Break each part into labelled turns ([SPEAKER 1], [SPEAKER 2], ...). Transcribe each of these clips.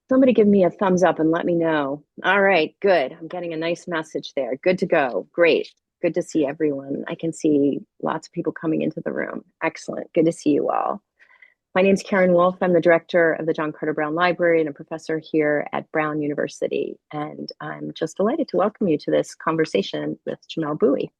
[SPEAKER 1] Somebody give me a thumbs up and let me know. All right, good. I'm getting a nice message there. Good to go. Great. Good to see everyone. I can see lots of people coming into the room. Excellent. Good to see you all. My name's Karin Wulf. I'm the director of the John Carter Brown Library and a professor here at Brown University. And I'm just delighted to welcome you to this conversation with Jamelle Bouie.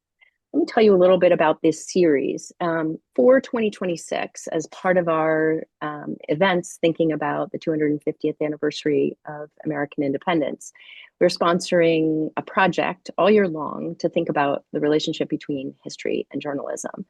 [SPEAKER 1] Let me tell you a little bit about this series. For 2026, as part of our events thinking about the 250th anniversary of American independence, we're sponsoring a project all year long to think about the relationship between history and journalism.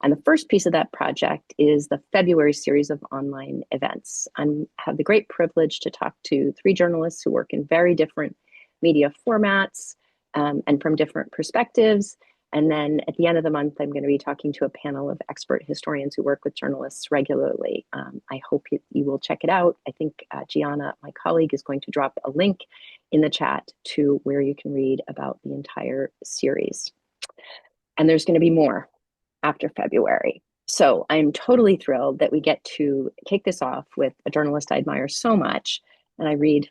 [SPEAKER 1] And the first piece of that project is the February series of online events. I have the great privilege to talk to three journalists who work in very different media formats and from different perspectives. And then at the end of the month, I'm going to be talking to a panel of expert historians who work with journalists regularly. I hope you will check it out. I think Gianna, my colleague, is going to drop a link in the chat to where you can read about the entire series. And there's going to be more after February. So I'm totally thrilled that we get to kick this off with a journalist I admire so much. And I read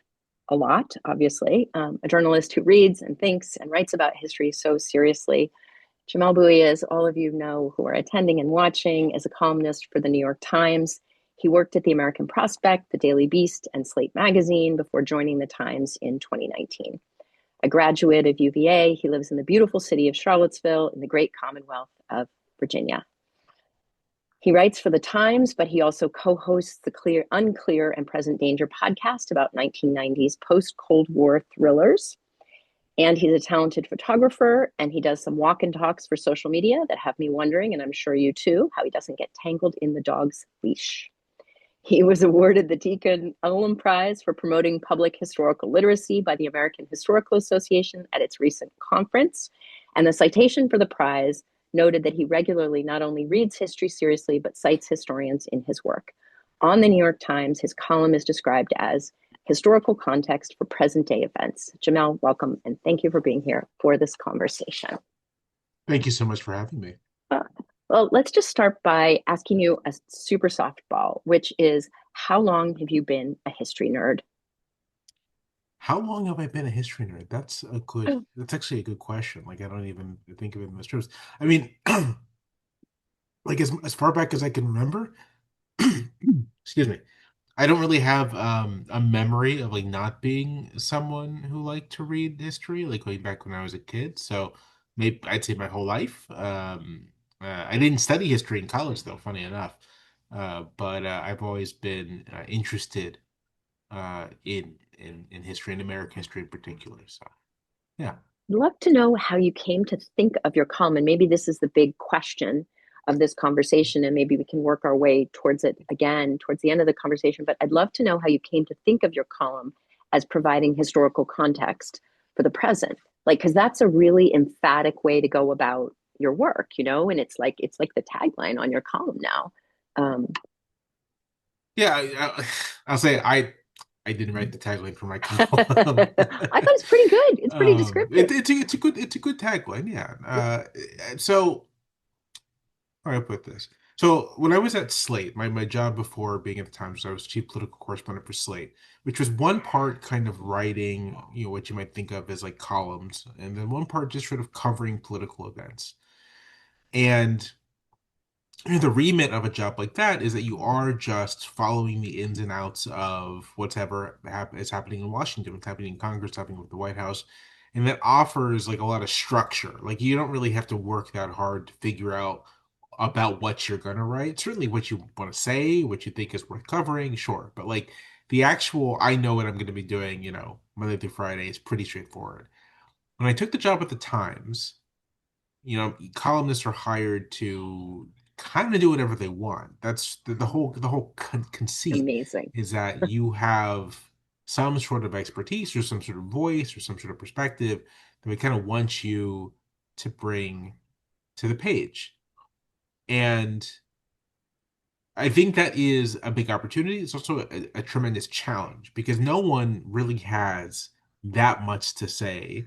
[SPEAKER 1] a lot, obviously, a journalist who reads and thinks and writes about history so seriously. Jamelle Bouie, as all of you know who are attending and watching, is a columnist for the New York Times. He worked at the American Prospect, the Daily Beast, and Slate Magazine before joining the Times in 2019. A graduate of UVA, he lives in the beautiful city of Charlottesville in the great Commonwealth of Virginia. He writes for the Times, but he also co-hosts the Unclear and Present Danger podcast about 1990s post-Cold War thrillers. And he's a talented photographer, and he does some walk and talks for social media that have me wondering, and I'm sure you too, how he doesn't get tangled in the dog's leash. He was awarded the Deacon Ullum Prize for promoting public historical literacy by the American Historical Association at its recent conference. And the citation for the prize noted that he regularly not only reads history seriously, but cites historians in his work. On the New York Times, his column is described as historical context for present day events. Jamelle, welcome, and thank you for being here for this conversation.
[SPEAKER 2] Thank you so much for having me.
[SPEAKER 1] Uh, well, let's just start by asking you a super softball, which is how long have you been a history nerd?
[SPEAKER 2] How long have I been a history nerd? That's actually a good question. Like, I don't even think of it in those terms. I mean, like as far back as I can remember, excuse me, I don't really have a memory of like not being someone who liked to read history, like going back when I was a kid. So maybe I'd say my whole life. I didn't study history in college though, funny enough. But I've always been interested in history, in American history in particular. So yeah.
[SPEAKER 1] I'd love to know how you came to think of your column, and maybe this is the big question of this conversation, and maybe we can work our way towards it again towards the end of the conversation. But I'd love to know how you came to think of your column as providing historical context for the present, like because that's a really emphatic way to go about your work, and it's like the tagline on your column now. Um,
[SPEAKER 2] Yeah, I'll say I didn't write the tagline for my column.
[SPEAKER 1] I thought it's pretty good. It's pretty descriptive.
[SPEAKER 2] It's a good tagline, yeah. So how do I put this? So when I was at Slate, my job before being at the Times, I was chief political correspondent for Slate, which was one part kind of writing, what you might think of as like columns, and then one part just sort of covering political events. And the remit of a job like that is that you are just following the ins and outs of whatever is happening in Washington, what's happening in Congress, what's happening with the White House. And that offers like a lot of structure. Like you don't really have to work that hard to figure out about what you're going to write. Certainly what you want to say, what you think is worth covering, sure. But like the actual, I know what I'm going to be doing, Monday through Friday is pretty straightforward. When I took the job at the Times, columnists are hired to kind of do whatever they want. That's the whole conceit
[SPEAKER 1] Amazing.
[SPEAKER 2] is that you have some sort of expertise or some sort of voice or some sort of perspective that we kind of want you to bring to the page. And I think that is a big opportunity. It's also a tremendous challenge because no one really has that much to say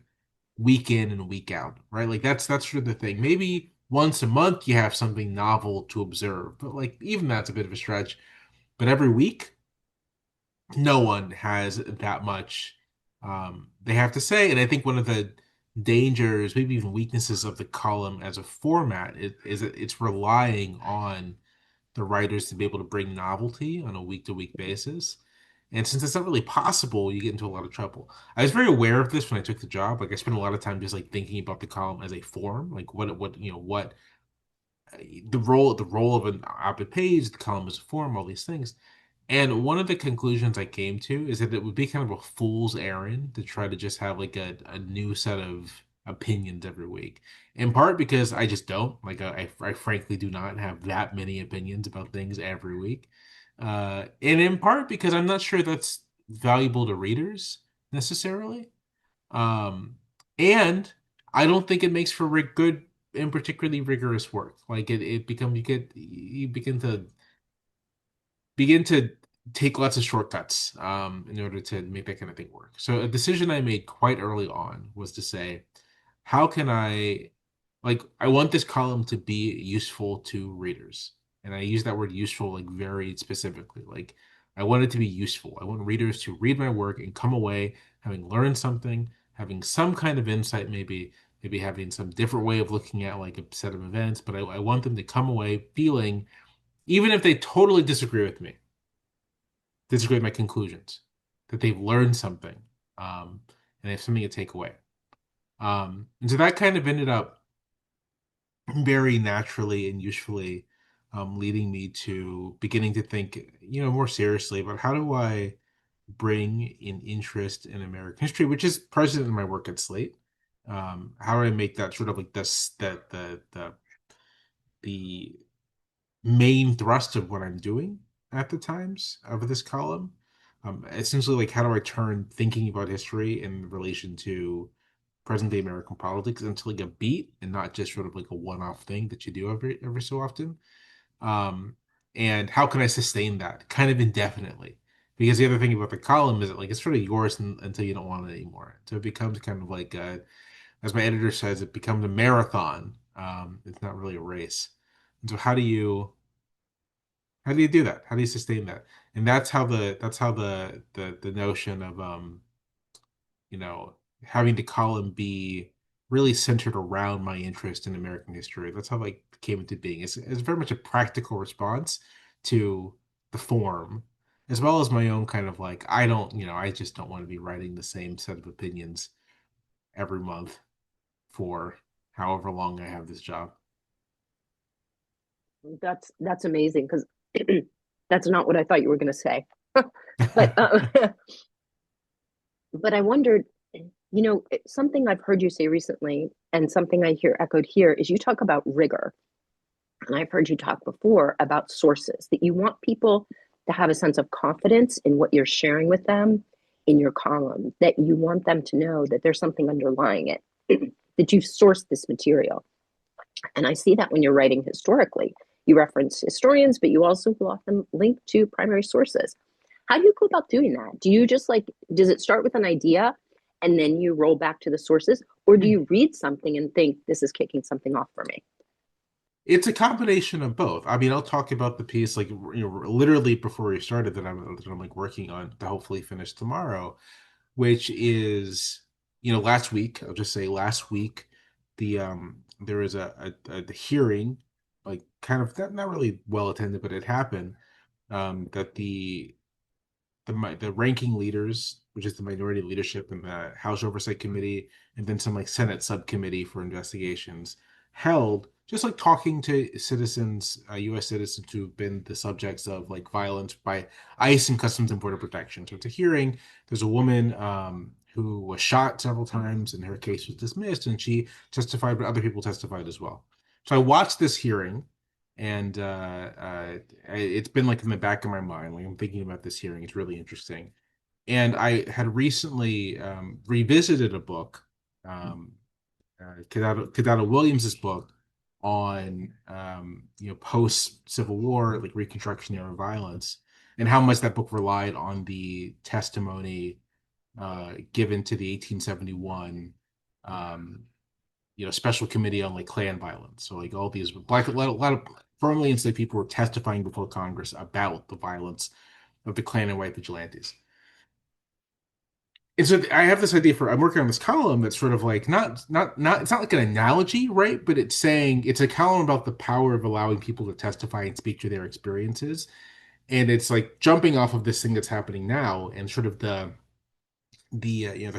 [SPEAKER 2] week in and week out, right? Like that's sort of the thing. Maybe once a month you have something novel to observe, but like even that's a bit of a stretch. But every week, no one has that much they have to say. And I think one of the dangers, maybe even weaknesses of the column as a format is that it's relying on the writers to be able to bring novelty on a week to week basis. And since it's not really possible, you get into a lot of trouble. I was very aware of this when I took the job. Like I spent a lot of time just like thinking about the column as a form, like what the role of an op-ed page, the column as a form, all these things. And one of the conclusions I came to is that it would be kind of a fool's errand to try to just have like a new set of opinions every week. In part because I just don't. Like I frankly do not have that many opinions about things every week. And in part because I'm not sure that's valuable to readers necessarily. Um, and I don't think it makes for good and particularly rigorous work. Like it becomes you begin to take lots of shortcuts in order to make that kind of thing work. So a decision I made quite early on was to say, how can I want this column to be useful to readers. And I use that word useful like very specifically. Like I want it to be useful. I want readers to read my work and come away having learned something, having some kind of insight, maybe having some different way of looking at like a set of events, but I want them to come away feeling, even if they totally disagree with my conclusions, that they've learned something, and they have something to take away. And so that kind of ended up very naturally and usefully leading me to beginning to think, more seriously about how do I bring an interest in American history, which is present in my work at Slate. How do I make that sort of like this that the main thrust of what I'm doing at the times of this column. Essentially, like how do I turn thinking about history in relation to present day American politics into like a beat and not just sort of like a one-off thing that you do every so often. Um, and how can I sustain that kind of indefinitely? Because the other thing about the column is that like it's sort of yours until you don't want it anymore. So it becomes kind of like as my editor says, it becomes a marathon. It's not really a race. And so how do you do that? How do you sustain that? And that's how the notion of you know, having the column be really centered around my interest in American history. That's how like came into being. It's very much a practical response to the form, as well as my own kind of like I just don't want to be writing the same set of opinions every month for however long I have this job.
[SPEAKER 1] That's amazing because that's not what I thought you were going to say. But but I wondered, something I've heard you say recently, and something I hear echoed here is you talk about rigor, and I've heard you talk before about sources that you want people to have a sense of confidence in what you're sharing with them in your column, that you want them to know that there's something underlying it, that you've sourced this material. And I see that when you're writing historically. You reference historians, but you also will often link to primary sources. How do you go about doing that? Do you just does it start with an idea and then you roll back to the sources? Or do you read something and think, this is kicking something off for me?
[SPEAKER 2] It's a combination of both. I mean, I'll talk about the piece like literally before we started that I'm like working on to hopefully finish tomorrow, which is last week. I'll just say last week there was a hearing, like kind of not really well attended, but it happened that the ranking leaders, which is the minority leadership in the House Oversight Committee, and then some like Senate subcommittee for investigations, held just like talking to citizens, U.S. citizens who've been the subjects of like violence by ICE and Customs and Border Protection. So it's a hearing. There's a woman who was shot several times, and her case was dismissed, and she testified, but other people testified as well. So I watched this hearing, and it's been like in the back of my mind. Like I'm thinking about this hearing. It's really interesting. And I had recently revisited a book, um, Kadada Williams's book on post Civil War, like Reconstruction era violence, and how much that book relied on the testimony given to the 1871 um, special committee on like Klan violence. So like all these a lot of firmly enslaved people were testifying before Congress about the violence of the Klan and white vigilantes. And so I have this idea for I'm working on this column that's sort of like not it's not like an analogy, right? But it's saying it's a column about the power of allowing people to testify and speak to their experiences. And it's like jumping off of this thing that's happening now and sort of the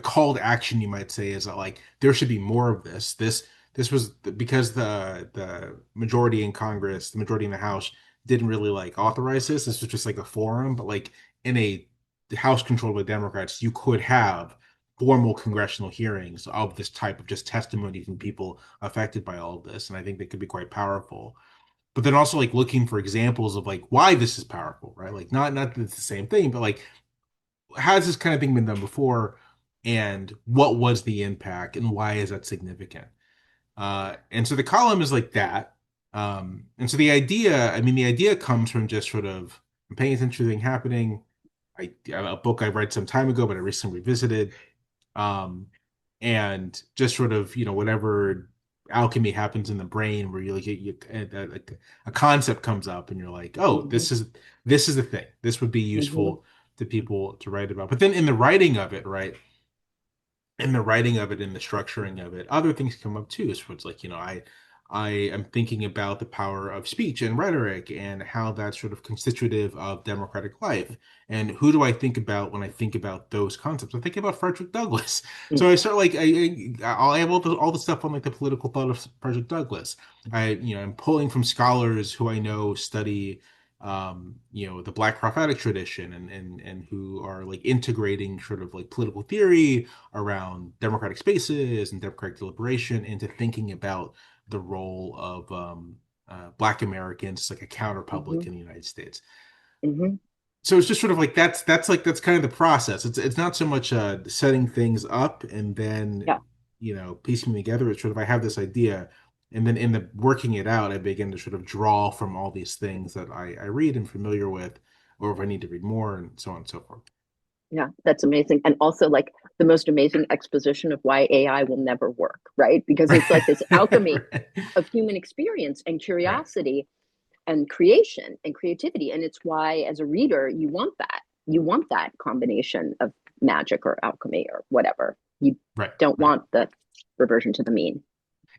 [SPEAKER 2] call to action you might say is that like there should be more of this. This was because the majority in Congress, the majority in the House didn't really like authorize this. This was just like a forum, but like in a the House controlled by Democrats, you could have formal congressional hearings of this type of just testimony from people affected by all of this, and I think they could be quite powerful. But then also like looking for examples of like why this is powerful, right? Like not that it's the same thing, but like has this kind of thing been done before, and what was the impact, and why is that significant? And so the column is like that. And so the idea, I mean, the idea comes from just sort of I'm paying attention to the thing happening. A book I read some time ago, but I recently revisited. Um, and just sort of, whatever alchemy happens in the brain where you like a concept comes up and you're like, oh,
[SPEAKER 1] Hmm.
[SPEAKER 2] this is the thing. This would be
[SPEAKER 1] Hmm.
[SPEAKER 2] useful to people to write about. But then in the writing of it, right? In the writing of it and the structuring of it, other things come up too. So it's like, I am thinking about the power of speech and rhetoric and how that's sort of constitutive of democratic life. And who do I think about when I think about those concepts? I think about Frederick Douglass. So I start like I'll have all the stuff on like the political thought of Frederick Douglass. I'm pulling from scholars who I know study the Black prophetic tradition and who are like integrating sort of like political theory around democratic spaces and democratic deliberation into thinking about the role of Black Americans like a counter public
[SPEAKER 1] Hmm.
[SPEAKER 2] in the United States.
[SPEAKER 1] Hmm.
[SPEAKER 2] So it's just sort of like that's kind of the process. It's not so much setting things up and then
[SPEAKER 1] Yeah.
[SPEAKER 2] piecing them together. It's sort of I have this idea, and then in the working it out, I begin to sort of draw from all these things that I read and familiar with, or if I need to read more, and so on and so forth.
[SPEAKER 1] Yeah, that's amazing. And also, like, the most amazing exposition of why AI will never work, right? Because it's like this alchemy
[SPEAKER 2] Right.
[SPEAKER 1] of human experience and
[SPEAKER 2] Right.
[SPEAKER 1] curiosity and creation and creativity. And it's why, as a reader, you want that. You want that combination of magic or alchemy or whatever. You
[SPEAKER 2] Right.
[SPEAKER 1] don't
[SPEAKER 2] Right.
[SPEAKER 1] want the reversion to the mean.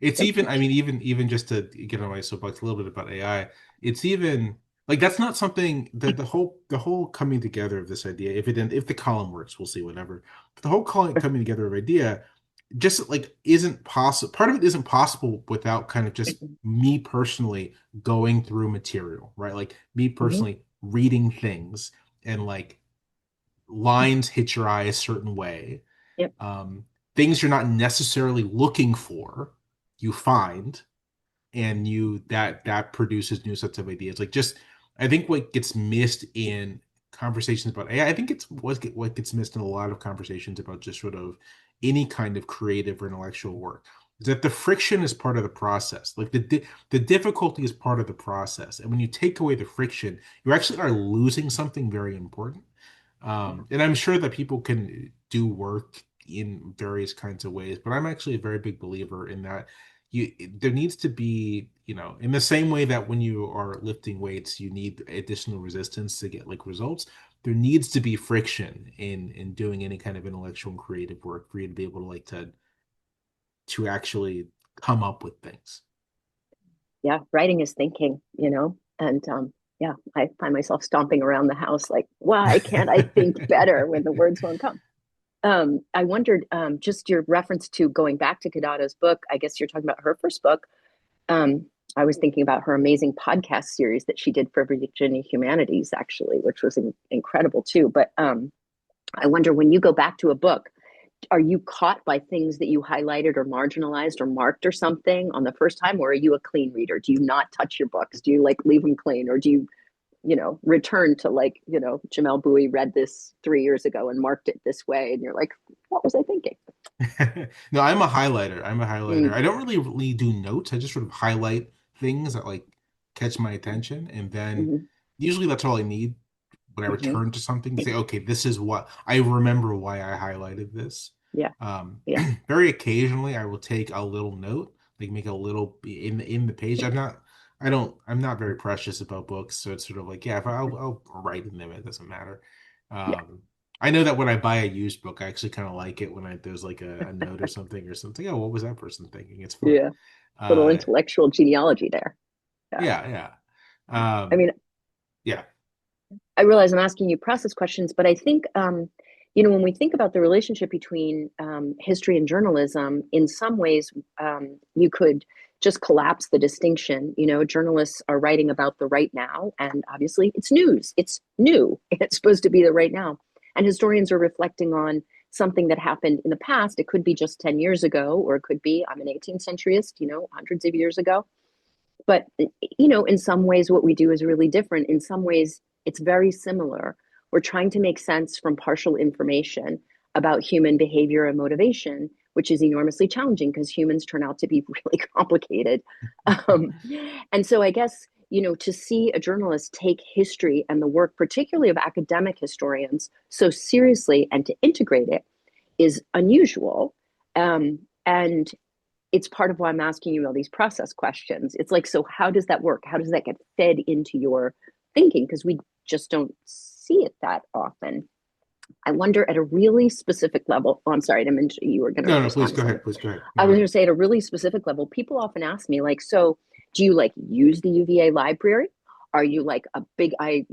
[SPEAKER 2] It's
[SPEAKER 1] So,
[SPEAKER 2] even, I mean, even just to get on my soapbox a little bit about AI, it's even like that's not something that the whole coming together of this idea. If the column works, we'll see whatever. But the whole coming together of idea just like isn't possible. Part of it isn't possible without kind of just me personally going through material, right? Like me
[SPEAKER 1] mhm,
[SPEAKER 2] personally reading things and like lines hit your eye a certain way,
[SPEAKER 1] yep.
[SPEAKER 2] um, things you're not necessarily looking for, you find, and that produces new sets of ideas. Like just, I think what gets missed in conversations about AI, I think it's what gets missed in a lot of conversations about just sort of any kind of creative or intellectual work. Is that the friction is part of the process. Like the difficulty is part of the process, and when you take away the friction, you actually are losing something very important.
[SPEAKER 1] Yeah.
[SPEAKER 2] And I'm sure that people can do work in various kinds of ways, but I'm actually a very big believer in that there needs to be, in the same way that when you are lifting weights, you need additional resistance to get like results. There needs to be friction in doing any kind of intellectual and creative work for you to be able to like to actually come up with things.
[SPEAKER 1] Yeah, writing is thinking, and yeah, I find myself stomping around the house like, why can't I think better when the words won't come? I wondered, just your reference to going back to Kadada's book. I guess you're talking about her first book. Um, I was thinking about her amazing podcast series that she did for Virginia Humanities, actually, which was incredible too. But I wonder, when you go back to a book, are you caught by things that you highlighted or marginalized or marked or something on the first time, or are you a clean reader? Do you not touch your books? Do you like leave them clean, or do you, return to, like, Jamelle Bouie read this 3 years ago and marked it this way, and you're like, what was I thinking?
[SPEAKER 2] No, I'm a highlighter. I'm a highlighter.
[SPEAKER 1] Mm,
[SPEAKER 2] I don't really do notes. I just sort of highlight things that like catch my attention, and then
[SPEAKER 1] mm-hmm,
[SPEAKER 2] usually that's all I need when I
[SPEAKER 1] mm-hmm.
[SPEAKER 2] return to something to say, okay, this is what I remember why I highlighted this.
[SPEAKER 1] Yeah,
[SPEAKER 2] Um,
[SPEAKER 1] yeah.
[SPEAKER 2] very occasionally I will take a little note, like make a little in the page. I'm not very precious about books, so it's sort of like, yeah, if I'll write in them, it doesn't matter.
[SPEAKER 1] Yeah,
[SPEAKER 2] Um, I know that when I buy a used book, I actually kind of like it when there's like a note or something. Oh, what was that person thinking? It's fun.
[SPEAKER 1] yeah. Little
[SPEAKER 2] Uh,
[SPEAKER 1] intellectual genealogy there. Yeah.
[SPEAKER 2] yeah, yeah.
[SPEAKER 1] I
[SPEAKER 2] Um,
[SPEAKER 1] mean,
[SPEAKER 2] yeah.
[SPEAKER 1] I realize I'm asking you process questions, but I think, when we think about the relationship between history and journalism, in some ways, you could just collapse the distinction. Journalists are writing about the right now, and obviously it's news. It's new. It's supposed to be the right now. And historians are reflecting on something that happened in the past. It could be just 10 years ago, or it could be, I'm an 18th centuryist, hundreds of years ago. But in some ways what we do is really different. In some ways it's very similar. We're trying to make sense from partial information about human behavior and motivation, which is enormously challenging because humans turn out to be really complicated. um, and so I guess to see a journalist take history and the work particularly of academic historians so seriously and to integrate it is unusual. And it's part of why I'm asking you all these process questions. It's like, so how does that work? How does that get fed into your thinking? Because we just don't see it that often. I wonder at a really specific level. Oh, I'm sorry, I didn't mention you were going to
[SPEAKER 2] No, no, please
[SPEAKER 1] respond to
[SPEAKER 2] go
[SPEAKER 1] something.
[SPEAKER 2] ahead. Please go ahead.
[SPEAKER 1] I
[SPEAKER 2] Go
[SPEAKER 1] was going
[SPEAKER 2] ahead.
[SPEAKER 1] to say at a really specific level, people often ask me, like, so do you like use the UVA library? Are you like a big, I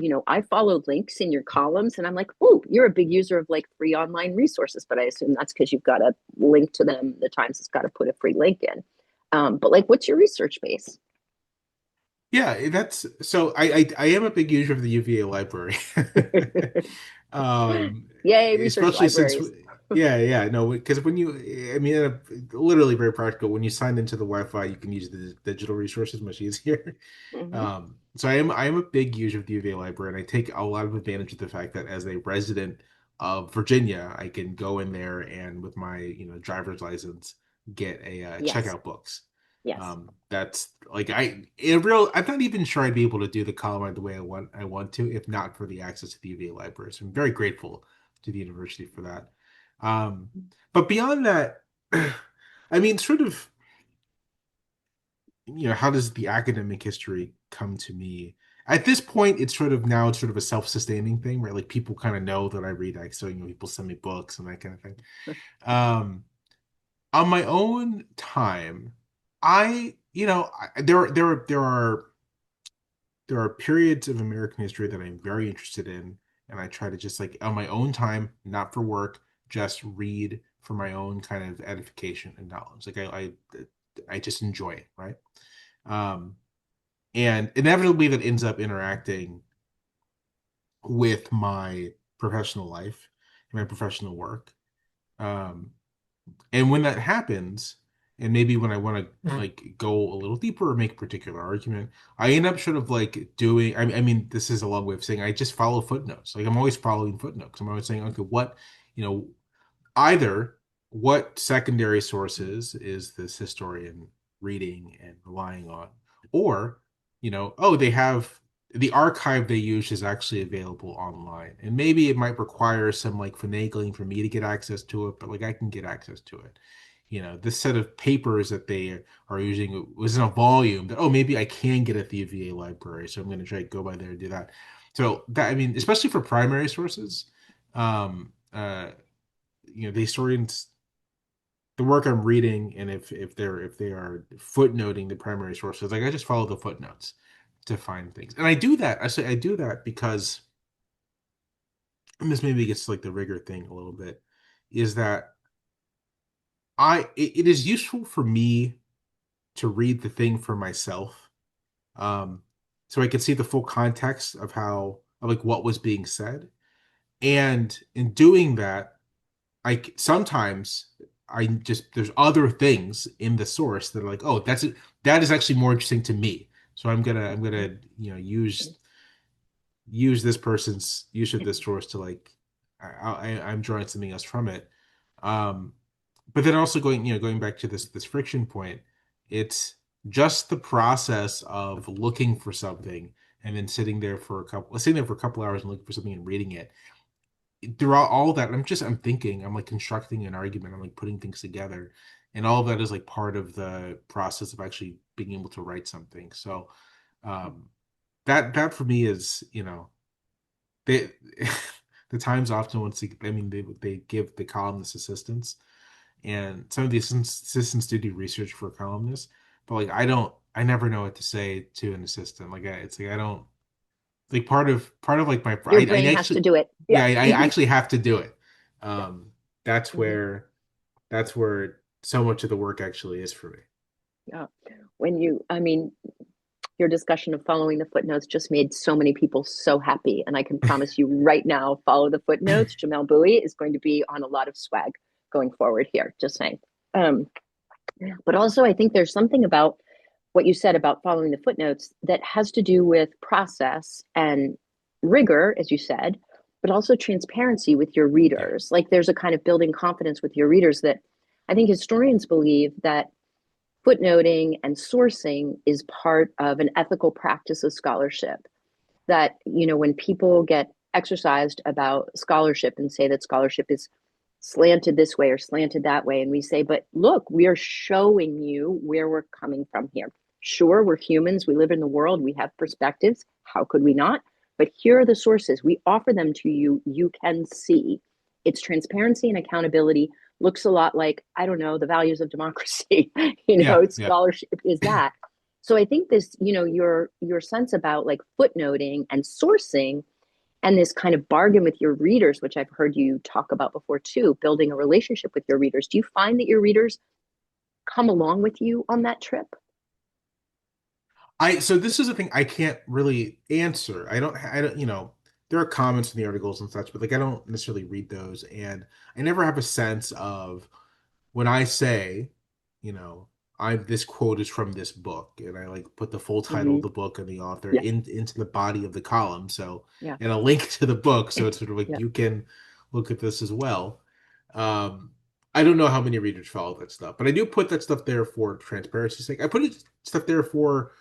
[SPEAKER 1] follow links in your columns and I'm like, oh, you're a big user of like free online resources, but I assume that's because you've got to link to them. The Times has got to put a free link in. But like, what's your research base?
[SPEAKER 2] Yeah, that's so. I am a big user of the UVA library.
[SPEAKER 1] Yay, research
[SPEAKER 2] Especially since,
[SPEAKER 1] libraries.
[SPEAKER 2] yeah, yeah, no, because when I mean, literally very practical. When you sign into the Wi-Fi, you can use the digital resources much easier.
[SPEAKER 1] Mm-hmm.
[SPEAKER 2] So I am a big user of the UVA library, and I take a lot of advantage of the fact that as a resident of Virginia, I can go in there and with my driver's license get a check
[SPEAKER 1] Yes,
[SPEAKER 2] out books.
[SPEAKER 1] yes.
[SPEAKER 2] That's like in real. I'm not even sure I'd be able to do the column the way I want to if not for the access to the UVA library. So I'm very grateful to the university for that. Um, but beyond that, I mean, sort of, how does the academic history come to me? At this point, it's sort of a self-sustaining thing, right? Like people kind of know that I read, like so people send me books and that kind of thing. Um, on my own time, there are periods of American history that I'm very interested in, and I try to just like on my own time, not for work, just read for my own kind of edification and knowledge. Like I just enjoy it, right? Um, and inevitably that ends up interacting with my professional life, my professional work. Um, And when that happens, and maybe when I want to like go a little deeper or make a particular argument, I end up sort of like doing. I mean, this is a long way of saying I just follow footnotes. Like I'm always following footnotes. I'm always saying, okay, you know, either what secondary sources is this historian reading and relying on, or oh, they have the archive they use is actually available online, and maybe it might require some like finagling for me to get access to it, but like I can get access to it. This set of papers that they are using was in a volume that, oh, maybe I can get at the VA library, so I'm going to try to go by there and do that. So that, I mean, especially for primary sources, um, the historians, the work I'm reading, and if they are footnoting the primary sources, like I just follow the footnotes to find things. And I do that. I say I do that because, and this maybe gets to like the rigor thing a little bit, is that it is useful for me to read the thing for myself. Um, so I can see the full context of like what was being said. And in doing that, sometimes I just there's other things in the source that are like, oh, that is actually more interesting to me. So I'm gonna use this person's use of this source to like I'm drawing something else from it. Um, but then also going back to this friction point, it's just the process of looking for something and then sitting there for a couple hours and looking for something and reading it throughout all that. I'm thinking, I'm like constructing an argument, I'm like putting things together, and all of that is like part of the process of actually being able to write something. So Um, that for me is, they the Times often wants to, I mean, they give the columnists assistants, and some of the assistants do research for columnists, but like I never know what to say to an assistant. Like it's like I don't like part of like
[SPEAKER 1] Your
[SPEAKER 2] I
[SPEAKER 1] brain has to
[SPEAKER 2] actually
[SPEAKER 1] do it.
[SPEAKER 2] yeah
[SPEAKER 1] Yeah.
[SPEAKER 2] I actually have to do it.
[SPEAKER 1] Yeah.
[SPEAKER 2] Um, that's
[SPEAKER 1] Hmm.
[SPEAKER 2] where that's where so much of the work actually is for me.
[SPEAKER 1] Yeah. I mean, your discussion of following the footnotes just made so many people so happy. And I can promise you right now, follow the footnotes. Jamelle Bouie is going to be on a lot of swag going forward here, just saying. Um, but also, I think there's something about what you said about following the footnotes that has to do with process and rigor, as you said, but also transparency with your
[SPEAKER 2] Yeah.
[SPEAKER 1] readers. Like there's a kind of building confidence with your readers that I think historians believe that footnoting and sourcing is part of an ethical practice of scholarship. That, when people get exercised about scholarship and say that scholarship is slanted this way or slanted that way, and we say, but look, we are showing you where we're coming from here. Sure, we're humans, we live in the world, we have perspectives. How could we not? But here are the sources. We offer them to you. You can see. It's transparency and accountability. Looks a lot like, I don't know, the values of democracy.
[SPEAKER 2] Yeah, yeah.
[SPEAKER 1] Scholarship is that. So I think this, your sense about like footnoting and sourcing and this kind of bargain with your readers, which I've heard you talk about before too, building a relationship with your readers. Do you find that your readers come along with you on that trip?
[SPEAKER 2] So this is a thing I can't really answer. I don't, there are comments in the articles and such, but like I don't necessarily read those, and I never have a sense of when I say, you know, I this quote is from this book, and I like put the full title
[SPEAKER 1] Mm-hmm.
[SPEAKER 2] of the book and the author
[SPEAKER 1] Yeah,
[SPEAKER 2] into the body of the column, so
[SPEAKER 1] yeah,
[SPEAKER 2] and a link to the book, so it's sort of like
[SPEAKER 1] yeah,
[SPEAKER 2] you can look at this as well. Um, I don't know how many readers follow that stuff, but I do put that stuff there for transparency's sake. I put stuff there for,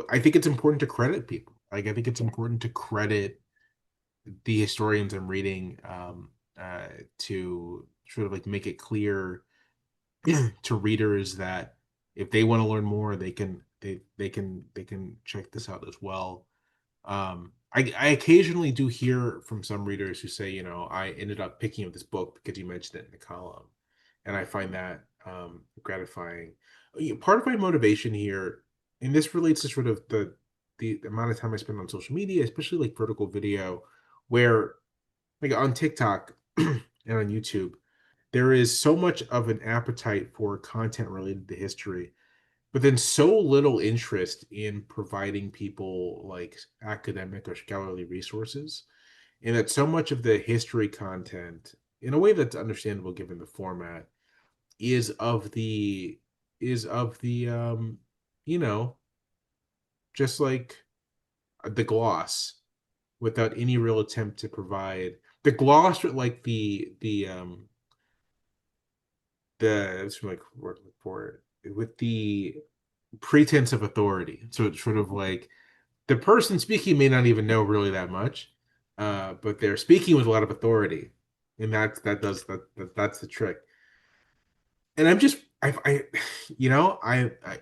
[SPEAKER 2] I think it's important to credit people. Like I think it's
[SPEAKER 1] yeah,
[SPEAKER 2] important to credit the historians I'm reading, to sort of like make it clear to readers that if they want to learn more, they can check this out as well. I occasionally do hear from some readers who say, I ended up picking up this book because you mentioned it in the column, and I find that gratifying. Part of my motivation here, and this relates to sort of the amount of time I spend on social media, especially like vertical video, where like on TikTok and on YouTube, there is so much of an appetite for content related to history, but then so little interest in providing people like academic or scholarly resources. And that so much of the history content, in a way that's understandable given the format, is of the is of the you know, just like the gloss without any real attempt to provide the gloss with like the it's like word for it with the pretense of authority. So it's sort of like the person speaking may not even know really that much, but they're speaking with a lot of authority, and that's the trick. And I'm just I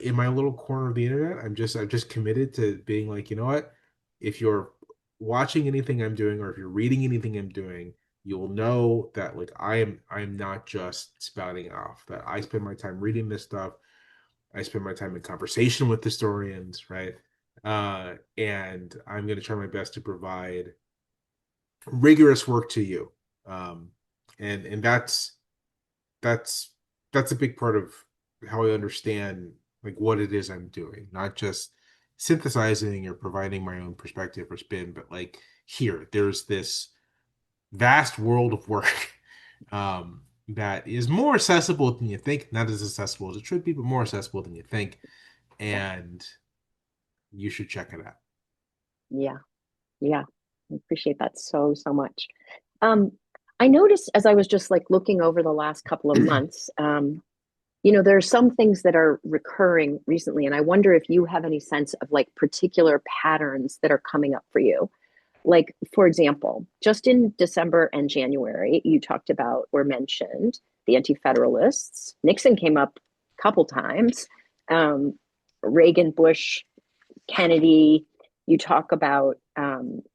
[SPEAKER 2] in my little corner of the internet, I'm just committed to being like, you know what? If you're watching anything I'm doing, or if you're reading anything I'm doing, you'll know that like I'm not just spouting off, that I spend my time reading this stuff. I spend my time in conversation with historians, right? And I'm going to try my best to provide rigorous work to you. Um, and that's that's a big part of how I understand like what it is I'm doing, not just synthesizing or providing my own perspective or spin, but like here, there's this vast world of work that is more accessible than you think, not as accessible as it should be, but more accessible than you think,
[SPEAKER 1] yeah,
[SPEAKER 2] and you should check it out.
[SPEAKER 1] yeah, yeah. I appreciate that so, so much. Um, I noticed as I was just like looking over the last couple of months, there are some things that are recurring recently, and I wonder if you have any sense of like particular patterns that are coming up for you. Like, for example, just in December and January, you talked about or mentioned the Anti-Federalists. Nixon came up a couple times. Um, Reagan, Bush, Kennedy. You talk about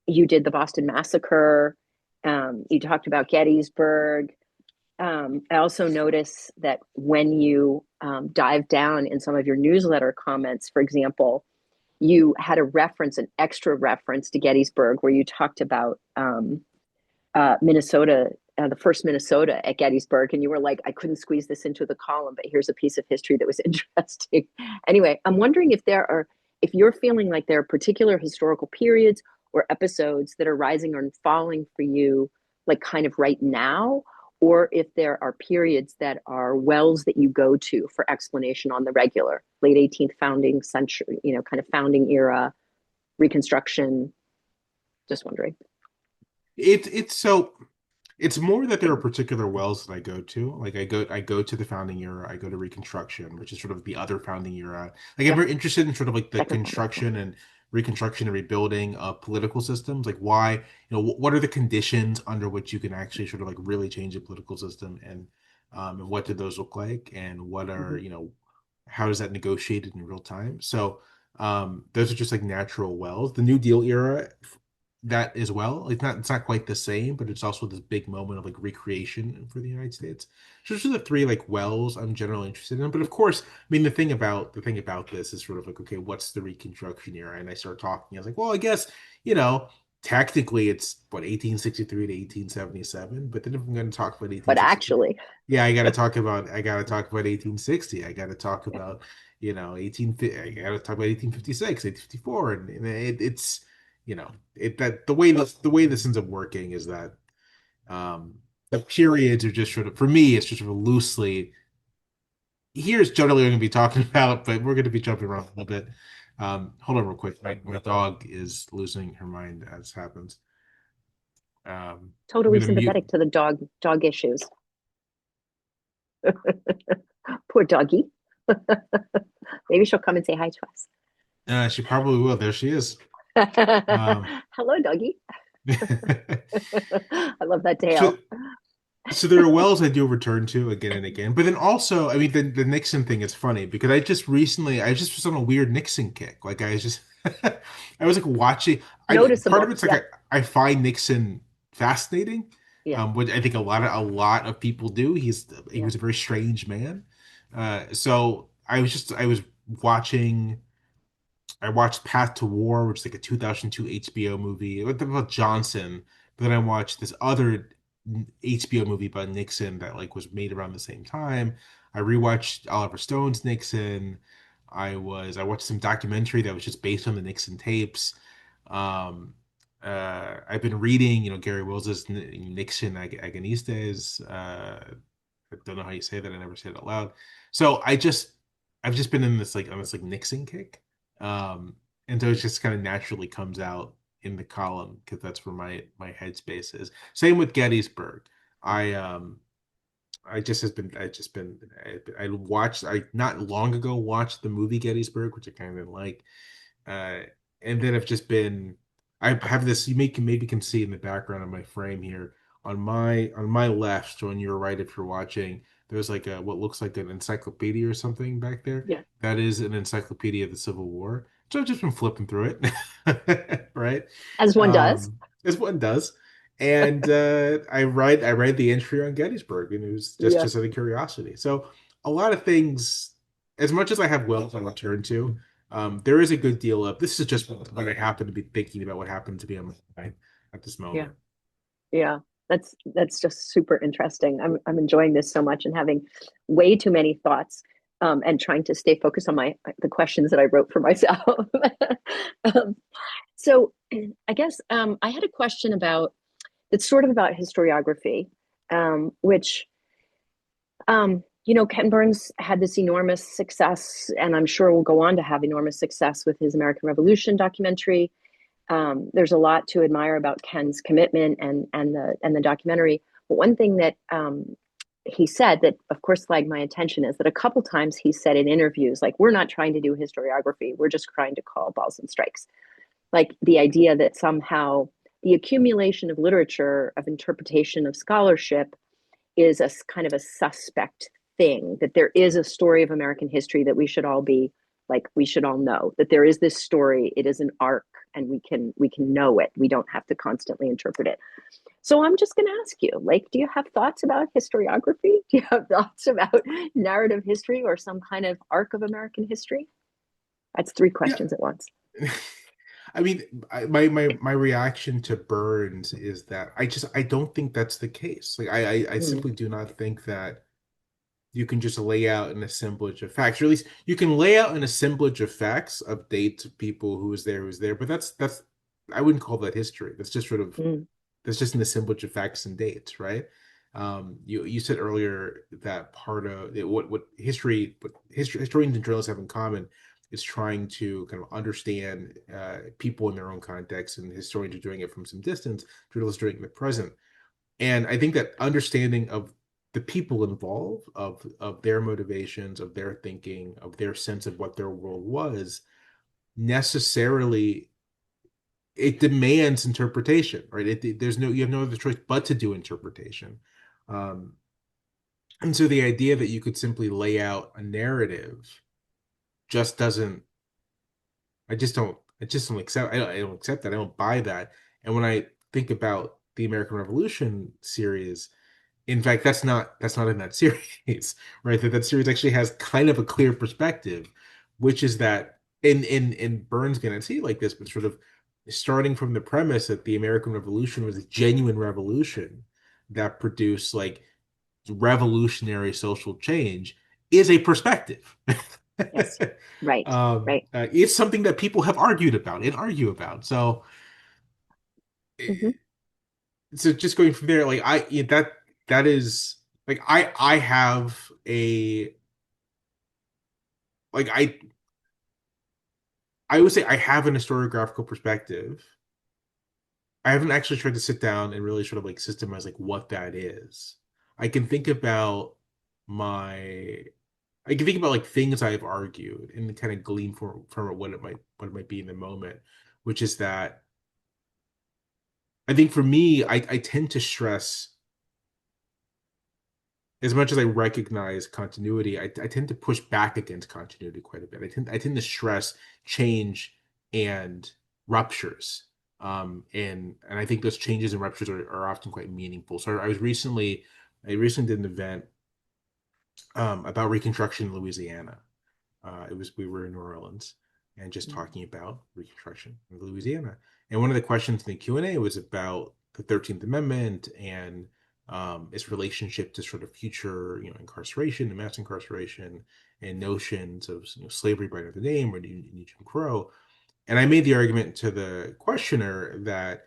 [SPEAKER 1] you did the Boston Massacre. You talked about Gettysburg. I also notice that when you dive down in some of your newsletter comments, for example, you had a reference, an extra reference to Gettysburg, where you talked about Minnesota, the first Minnesota at Gettysburg, and you were like, I couldn't squeeze this into the column, but here's a piece of history that was interesting. Anyway, I'm wondering if you're feeling like there are particular historical periods or episodes that are rising or falling for you, like kind of right now, or if there are periods that are wells that you go to for explanation on the regular, late 18th founding century, kind of founding era, Reconstruction. Just wondering.
[SPEAKER 2] It's so it's more that there are particular wells that I go to. Like I go to the founding era, I go to Reconstruction, which is sort of the other founding era. Like I'm
[SPEAKER 1] Yeah,
[SPEAKER 2] very interested in sort of like the
[SPEAKER 1] second founding.
[SPEAKER 2] construction and reconstruction and rebuilding of political systems. Like why, what are the conditions under which you can actually sort of like really change a political system, and what do those look like, and what are,
[SPEAKER 1] Mm-hmm.
[SPEAKER 2] how is that negotiated in real time? So those are just like natural wells. The New Deal era, that as well. It's not quite the same, but it's also this big moment of like recreation for the United States. So those are the three like wells I'm generally interested in. But of course, I mean the thing about this is sort of like, okay, what's the Reconstruction era? And I start talking. I was like, well, I guess, technically it's what, 1863 to 1877. But then if I'm going to talk about
[SPEAKER 1] But
[SPEAKER 2] 1863,
[SPEAKER 1] actually,
[SPEAKER 2] yeah, I got to talk about 1860. I got to talk about 18. I got to talk about 1856, 1854, and it's that the way this ends up working is that the periods are just sort of, for me, it's just sort of loosely, here's generally what we're going to be talking about, but we're going to be jumping around a little bit. Hold on real quick. My dog is losing her mind as happens. I'm
[SPEAKER 1] totally
[SPEAKER 2] going to mute.
[SPEAKER 1] sympathetic to the dog issues. Poor doggy. Maybe she'll come and say hi to
[SPEAKER 2] She probably will. There she is.
[SPEAKER 1] us.
[SPEAKER 2] Um,
[SPEAKER 1] Hello, doggy. I love that
[SPEAKER 2] so,
[SPEAKER 1] tail.
[SPEAKER 2] So there are wells I do return to again and again, but then also, I mean, the Nixon thing is funny because I just was on a weird Nixon kick. Like I was just, I was like watching. Part of
[SPEAKER 1] Noticeable.
[SPEAKER 2] it's like
[SPEAKER 1] Yeah.
[SPEAKER 2] I find Nixon fascinating,
[SPEAKER 1] Yeah.
[SPEAKER 2] which I think a lot of people do. He
[SPEAKER 1] Yeah.
[SPEAKER 2] was a very strange man. So I was watching. I watched Path to War, which is like a 2002 HBO movie about Johnson. But then I watched this other HBO movie about Nixon that like was made around the same time. I rewatched Oliver Stone's Nixon. I watched some documentary that was just based on the Nixon tapes. Um, I've been reading, Gary Wills's Nixon Agonistes. I don't know how you say that. I never say it out loud. So I've just been in this like on this like Nixon kick. Um, and so it just kind of naturally comes out in the column because that's where my headspace is. Same with Gettysburg. I I not long ago watched the movie Gettysburg, which I kind of didn't like. Uh, and then I've just been, I have this, maybe can see in the background of my frame here on my left, so on your right, if you're watching, there's like what looks like an encyclopedia or something back there.
[SPEAKER 1] Yeah.
[SPEAKER 2] That is an encyclopedia of the Civil War. So I've just been flipping through it, right?
[SPEAKER 1] As one does.
[SPEAKER 2] As one does. And I read the entry on Gettysburg, and it was just
[SPEAKER 1] Yeah.
[SPEAKER 2] just out of curiosity. So a lot of things, as much as I have wells I return to, there is a good deal of this is just what I happen to be thinking about, what happened to be on my mind at this
[SPEAKER 1] Yeah.
[SPEAKER 2] moment.
[SPEAKER 1] Yeah. That's just super interesting. I'm enjoying this so much and having way too many thoughts, and trying to stay focused on the questions that I wrote for myself. um, so I guess I had a question about it's sort of about historiography, which Ken Burns had this enormous success, and I'm sure will go on to have enormous success with his American Revolution documentary. There's a lot to admire about Ken's commitment and the documentary. But one thing that he said that, of course, flagged my attention is that a couple times he said in interviews, like, "We're not trying to do historiography; we're just trying to call balls and strikes." Like the idea that somehow the accumulation of literature, of interpretation, of scholarship is a kind of a suspect thing, that there is a story of American history that we should all be Like we should all know that there is this story, it is an arc, and we can know it. We don't have to constantly interpret it. So I'm just going to ask you, like, do you have thoughts about historiography? Do you have thoughts about narrative history or some kind of arc of American history? That's three
[SPEAKER 2] Yeah.
[SPEAKER 1] questions at once.
[SPEAKER 2] I mean, my reaction to Burns is that I don't think that's the case. Like I
[SPEAKER 1] Mm,
[SPEAKER 2] simply do not think that you can just lay out an assemblage of facts, or at least you can lay out an assemblage of facts of dates of people who was there, but that's I wouldn't call that history. That's just sort of
[SPEAKER 1] mm,
[SPEAKER 2] that's just an assemblage of facts and dates, right? You said earlier that part of what historians and journalists have in common is trying to kind of understand people in their own context, and historians are doing it from some distance, journalists doing it in the present. And I think that understanding of the people involved, of their motivations, of their thinking, of their sense of what their world was, necessarily it demands interpretation, right? There's no you have no other choice but to do interpretation. Um, and so the idea that you could simply lay out a narrative just doesn't. I just don't accept. I don't accept that. I don't buy that. And when I think about the American Revolution series, in fact, that's not in that series, right? That series actually has kind of a clear perspective, which is that in Burns gonna see it like this, but sort of starting from the premise that the American Revolution was a genuine revolution that produced like revolutionary social change is a perspective.
[SPEAKER 1] yes. Right. Right.
[SPEAKER 2] It's something that people have argued about and argue about. So,
[SPEAKER 1] Hmm.
[SPEAKER 2] so just going from there, like that is like I have a like I would say I have an historiographical perspective. I haven't actually tried to sit down and really sort of like systemize like what that is. I can think about my I can think about like things I've argued and kind of glean from what it might be in the moment, which is that I think for me, I tend to stress as much as I recognize continuity, I tend to push back against continuity quite a bit. I tend to stress change and ruptures. And I think those changes and ruptures are often quite meaningful. So I recently did an event about Reconstruction in Louisiana. It was we were in New Orleans and just talking about Reconstruction in Louisiana. And one of the questions in the Q&A was about the 13th Amendment and its relationship to sort of future, incarceration and mass incarceration and notions of slavery by another name or Jim Crow. And I made the argument to the questioner that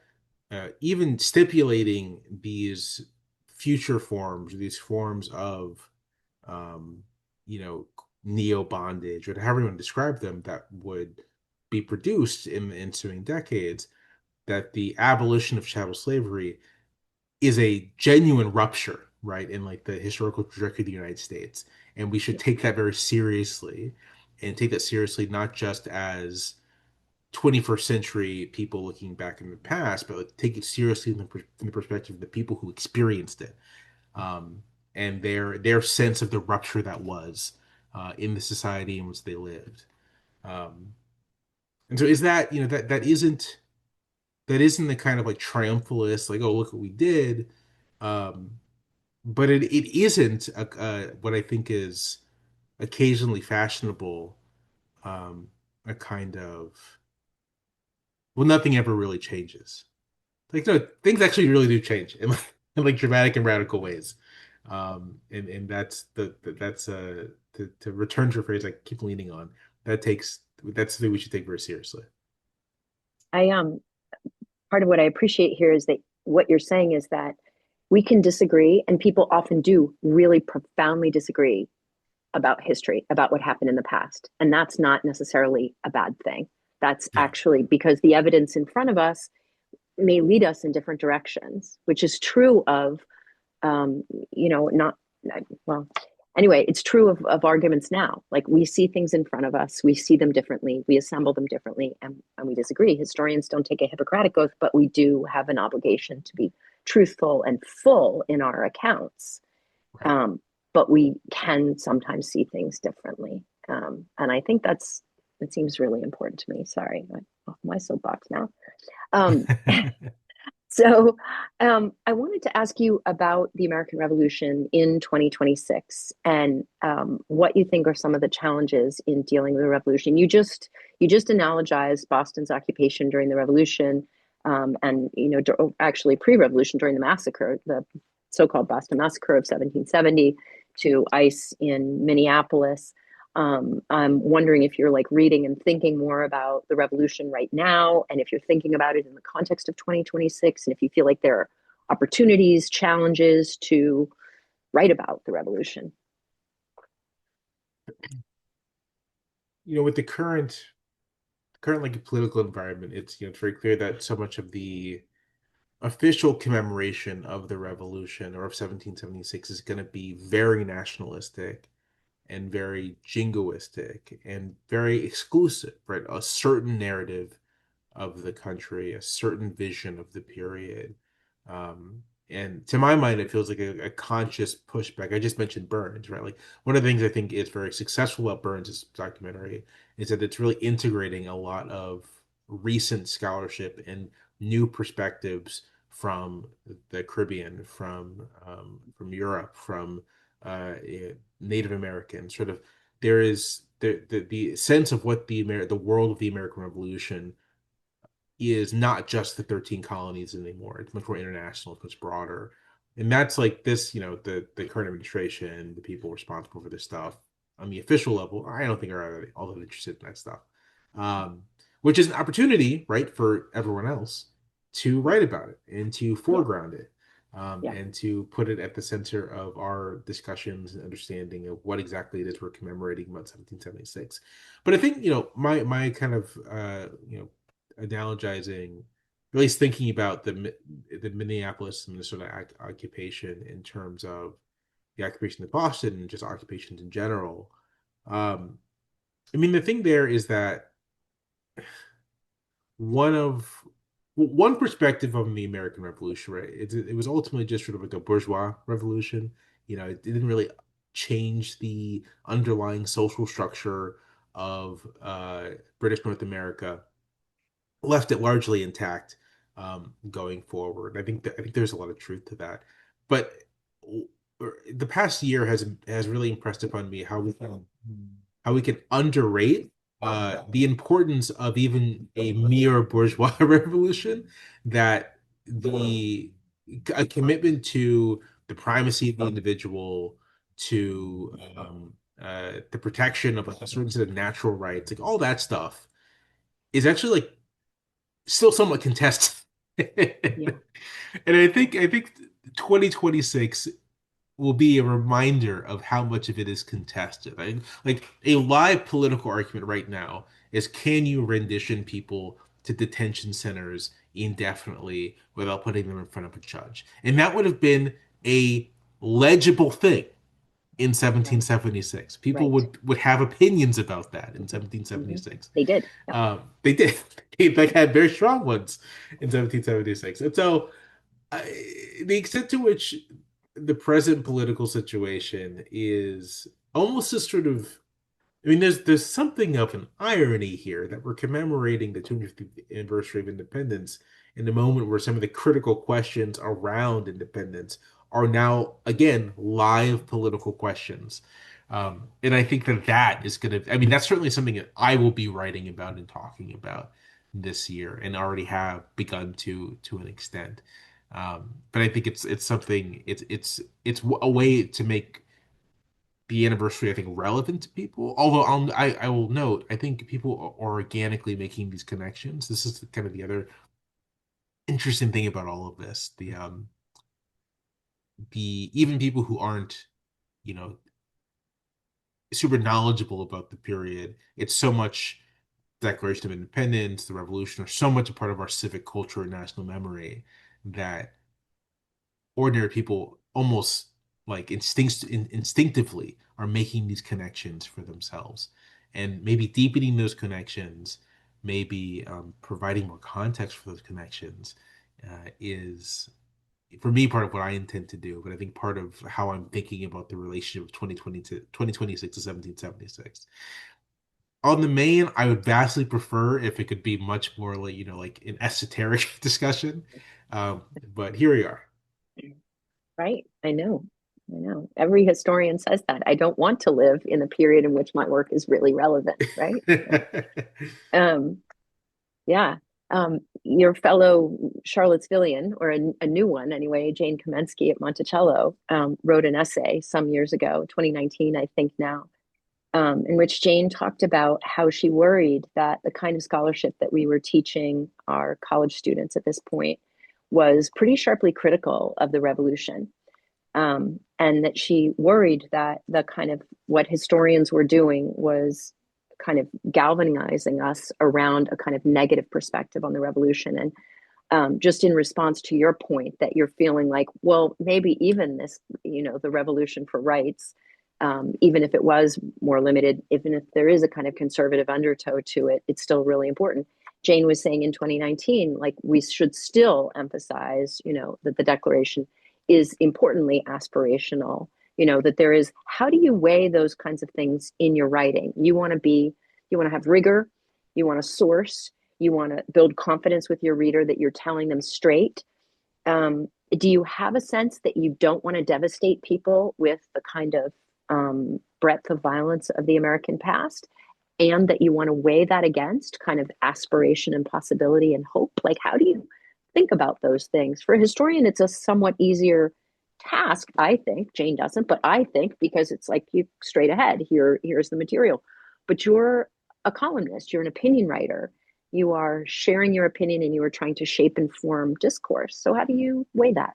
[SPEAKER 2] even stipulating these future forms, these forms of um, you know, neo bondage, or however you want to describe them, that would be produced in the ensuing decades, that the abolition of chattel slavery is a genuine rupture, right, in like the historical trajectory of the United States. And we should take that very seriously and take that seriously not just as 21st century people looking back in the past, but like, take it seriously from the perspective of the people who experienced it, um, and their sense of the rupture that was in the society in which they lived. Um, and so is that that isn't the kind of like triumphalist like, oh, look what we did, um, but it isn't what I think is occasionally fashionable, um, a kind of, well, nothing ever really changes. Like, no, things actually really do change in like dramatic and radical ways. And that's that's to return to a phrase I keep leaning on. That's something we should take very seriously.
[SPEAKER 1] I Part of what I appreciate here is that what you're saying is that we can disagree, and people often do really profoundly disagree about history, about what happened in the past. And that's not necessarily a bad thing. That's
[SPEAKER 2] Yeah.
[SPEAKER 1] actually because the evidence in front of us may lead us in different directions, which is true of, um, not, well, anyway, it's true of arguments now. Like we see things in front of us, we see them differently, we assemble them differently, and we disagree. Historians don't take a Hippocratic oath, but we do have an obligation to be truthful and full in our accounts.
[SPEAKER 2] Right.
[SPEAKER 1] Um, but we can sometimes see things differently. And I think that's It seems really important to me. Sorry, I'm off my soapbox now. Um, so I wanted to ask you about the American Revolution in 2026 and what you think are some of the challenges in dealing with the revolution. You just analogized Boston's occupation during the Revolution, and actually pre-revolution during the massacre, the so-called Boston Massacre of 1770, to ICE in Minneapolis. I'm wondering if you're like reading and thinking more about the revolution right now, and if you're thinking about it in the context of 2026, and if you feel like there are opportunities, challenges to write about the revolution.
[SPEAKER 2] With the current like political environment, it's very clear that so much of the official commemoration of the revolution or of 1776 is going to be very nationalistic and very jingoistic and very exclusive, right? A certain narrative of the country, a certain vision of the period. And to my mind, it feels like a conscious pushback. I just mentioned Burns, right? Like one of the things I think is very successful about Burns' documentary is that it's really integrating a lot of recent scholarship and new perspectives from the Caribbean, from Europe, from Native American. Sort of, there is the sense of what the world of the American Revolution is not just the 13 colonies anymore. It's much more international, it's much broader. And that's like this, the current administration, the people responsible for this stuff on the official level, I don't think are all that interested in that stuff. Um, which is an opportunity, right, for everyone else to write about it and to
[SPEAKER 1] Yeah,
[SPEAKER 2] foreground it.
[SPEAKER 1] yeah,
[SPEAKER 2] And to put it at the center of our discussions and understanding of what exactly it is we're commemorating about 1776. But I think, my kind of analogizing, or at least thinking about the Minneapolis, Minnesota occupation in terms of the occupation of Boston and just occupations in general. Um, I mean, the thing there is that one of one perspective of the American Revolution, right? It was ultimately just sort of like a bourgeois revolution. It didn't really change the underlying social structure of British North America, left it largely intact going forward. I think there's a lot of truth to that, but the past year has really impressed upon me how we can underrate the importance of even a mere bourgeois revolution. That the a commitment to the primacy of the individual, to the protection of like a certain set of natural rights, like all that stuff, is actually like still somewhat contested.
[SPEAKER 1] yeah,
[SPEAKER 2] And I think 2026 will be a reminder of how much of it is contested. Like a live political argument right now is, can you rendition people to detention centers indefinitely without putting them in front of a judge? And that would have been a legible thing in
[SPEAKER 1] right,
[SPEAKER 2] 1776. People
[SPEAKER 1] right.
[SPEAKER 2] would have opinions about that in
[SPEAKER 1] Hmm.
[SPEAKER 2] 1776.
[SPEAKER 1] They did. Yep.
[SPEAKER 2] They did. They like had very strong ones in 1776. And so the extent to which the present political situation is almost a sort of, I mean, there's something of an irony here that we're commemorating the 250th anniversary of independence in the moment where some of the critical questions around independence are now again live political questions. And I think that is going to, I mean, that's certainly something that I will be writing about and talking about this year, and already have begun to an extent. But I think it's something, it's a way to make the anniversary, I think, relevant to people. Although I will note, I think people are organically making these connections. This is kind of the other interesting thing about all of this. The even people who aren't, you know, super knowledgeable about the period, it's so much Declaration of Independence, the Revolution, are so much a part of our civic culture and national memory that ordinary people almost like instinctively are making these connections for themselves, and maybe deepening those connections, maybe providing more context for those connections, is for me part of what I intend to do. But I think part of how I'm thinking about the relationship of 2020 to 2026 to 1776. on the main, I would vastly prefer if it could be much more like, like an esoteric discussion. Um, but here we are.
[SPEAKER 1] Right? I know. I know. Every historian says that. I don't want to live in the period in which my work is really relevant, right? Um, yeah. Your fellow Charlottesvillian, or a new one anyway, Jane Kamensky at Monticello, wrote an essay some years ago, 2019, I think now, in which Jane talked about how she worried that the kind of scholarship that we were teaching our college students at this point was pretty sharply critical of the revolution. And that she worried that the kind of what historians were doing was kind of galvanizing us around a kind of negative perspective on the revolution. And just in response to your point that you're feeling like, well, maybe even this, the revolution for rights, even if it was more limited, even if there is a kind of conservative undertow to it, it's still really important. Jane was saying in 2019, like we should still emphasize, that the Declaration is importantly aspirational. That there is, how do you weigh those kinds of things in your writing? You want to have rigor, you want to source, you want to build confidence with your reader that you're telling them straight. Do you have a sense that you don't want to devastate people with the kind of breadth of violence of the American past, and that you want to weigh that against kind of aspiration and possibility and hope? Like, how do you think about those things? For a historian, it's a somewhat easier task, I think. Jane doesn't, but I think, because it's like you straight ahead, here's the material. But you're a columnist, you're an opinion writer, you are sharing your opinion, and you are trying to shape and form discourse. So how do you weigh that?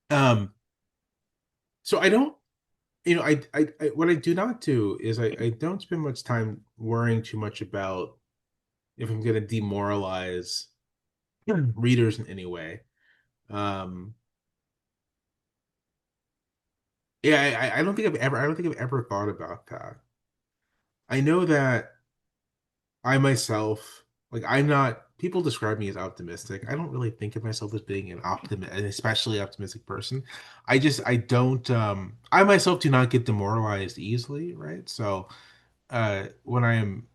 [SPEAKER 2] Um, so I don't, what I do not do is I don't spend much time worrying too much about if I'm going to demoralize readers in any way. Um, yeah, I don't think I've ever thought about that. I know that I myself, like, I'm not, people describe me as optimistic. I don't really think of myself as being an especially optimistic person. I don't, I myself do not get demoralized easily, right? So, when I am,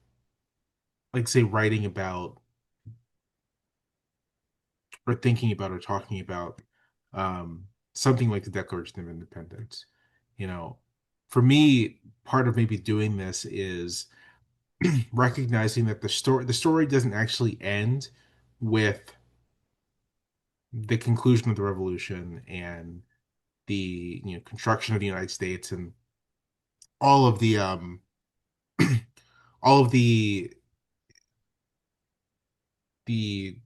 [SPEAKER 2] like, say, writing about or thinking about or talking about, something like the Declaration of Independence, you know, for me, part of maybe doing this is recognizing that the story doesn't actually end with the conclusion of the revolution and the construction of the United States and all of the all of the the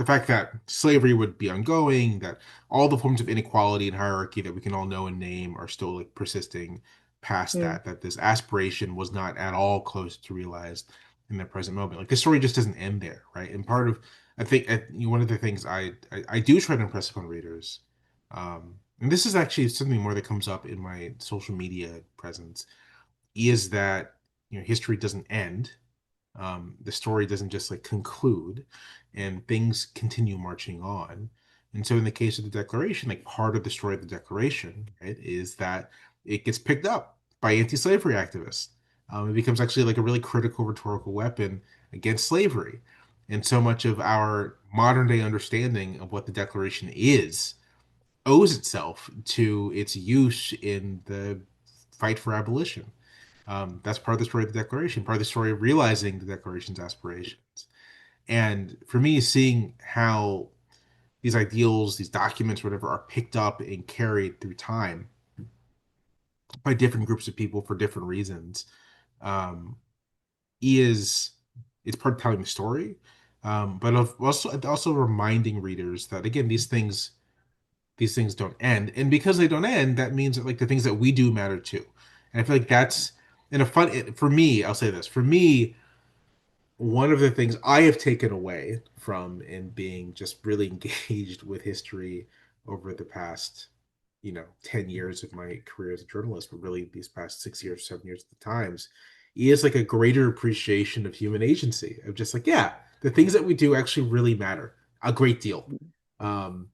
[SPEAKER 2] fact that slavery would be ongoing, that all the forms of inequality and hierarchy that we can all know and name are still like persisting past
[SPEAKER 1] Mm,
[SPEAKER 2] that this aspiration was not at all close to realized in the present moment. Like the story just doesn't end there, right? And part of I think one of the things I do try to impress upon readers, and this is actually something more that comes up in my social media presence, is that history doesn't end, the story doesn't just like conclude and things continue marching on. And so in the case of the Declaration, like part of the story of the Declaration, right, is that it gets picked up by anti-slavery activists. It becomes actually like a really critical rhetorical weapon against slavery. And so much of our modern day understanding of what the Declaration is owes itself to its use in the fight for abolition. That's part of the story of the Declaration, part of the story of realizing the Declaration's aspirations. And for me, seeing how these ideals, these documents, whatever, are picked up and carried through time by different groups of people for different reasons, um, is it's part of telling the story, but of also reminding readers that again these things don't end, and because they don't end, that means that like the things that we do matter too. And I feel like that's in a fun for me. I'll say this for me, one of the things I have taken away from in being just really engaged with history over the past, 10 years of my career as a journalist, but really these past 6 years, 7 years at the Times, is like a greater appreciation of human agency. Of just like, yeah, the things that we do actually really matter a great deal. Um,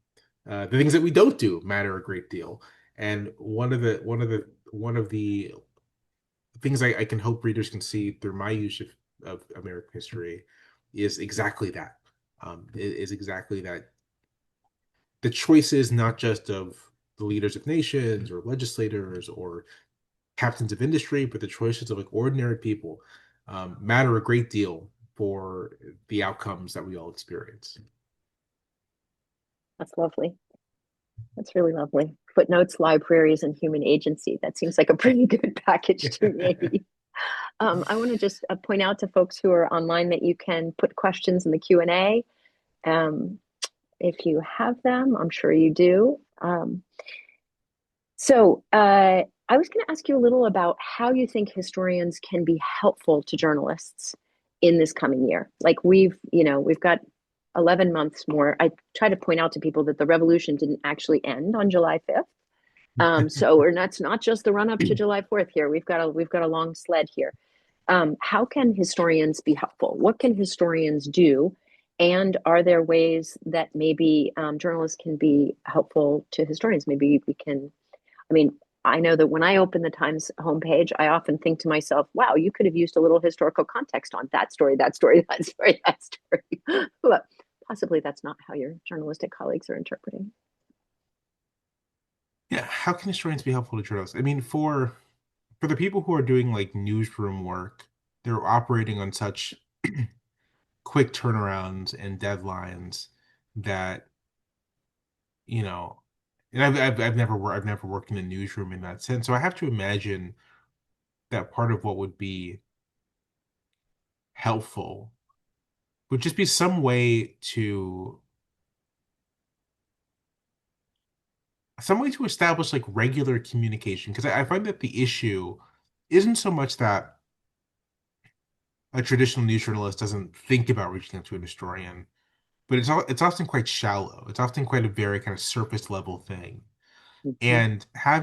[SPEAKER 2] the things that we don't do matter a great deal. And one of the things I can hope readers can see through my use of American history is exactly that. Is exactly that the choices not just of the leaders of nations or legislators or captains of industry, but the choices of like ordinary people matter a great deal for the outcomes that we all experience.
[SPEAKER 1] That's lovely. That's really lovely. Footnotes, libraries, and human agency. That seems like a pretty good package to me. I want to just point out to folks who are online that you can put questions in the Q&A. Um, if you have them, I'm sure you do. I was going to ask you a little about how you think historians can be helpful to journalists in this coming year. Like we've got 11 months more. I try to point out to people that the revolution didn't actually end on July 5th. That's not just the run up to July 4th here. We've got a long sled here. How can historians be helpful? What can historians do? And are there ways that maybe journalists can be helpful to historians? Maybe we can, I mean, I know that when I open the Times homepage, I often think to myself, wow, you could have used a little historical context on that story, that story, that story, that story. But possibly that's not how your journalistic colleagues are interpreting.
[SPEAKER 2] Yeah, how can historians be helpful to journalists? I mean, for the people who are doing like newsroom work, they're operating on such quick turnarounds and deadlines that, you know, and I've never worked in a newsroom in that sense. So I have to imagine that part of what would be helpful would just be some way to establish like regular communication. Because I find that the issue isn't so much that a traditional news journalist doesn't think about reaching out to an historian, but it's often quite shallow. It's often quite a very kind of surface level thing.
[SPEAKER 1] Mhm.
[SPEAKER 2] And I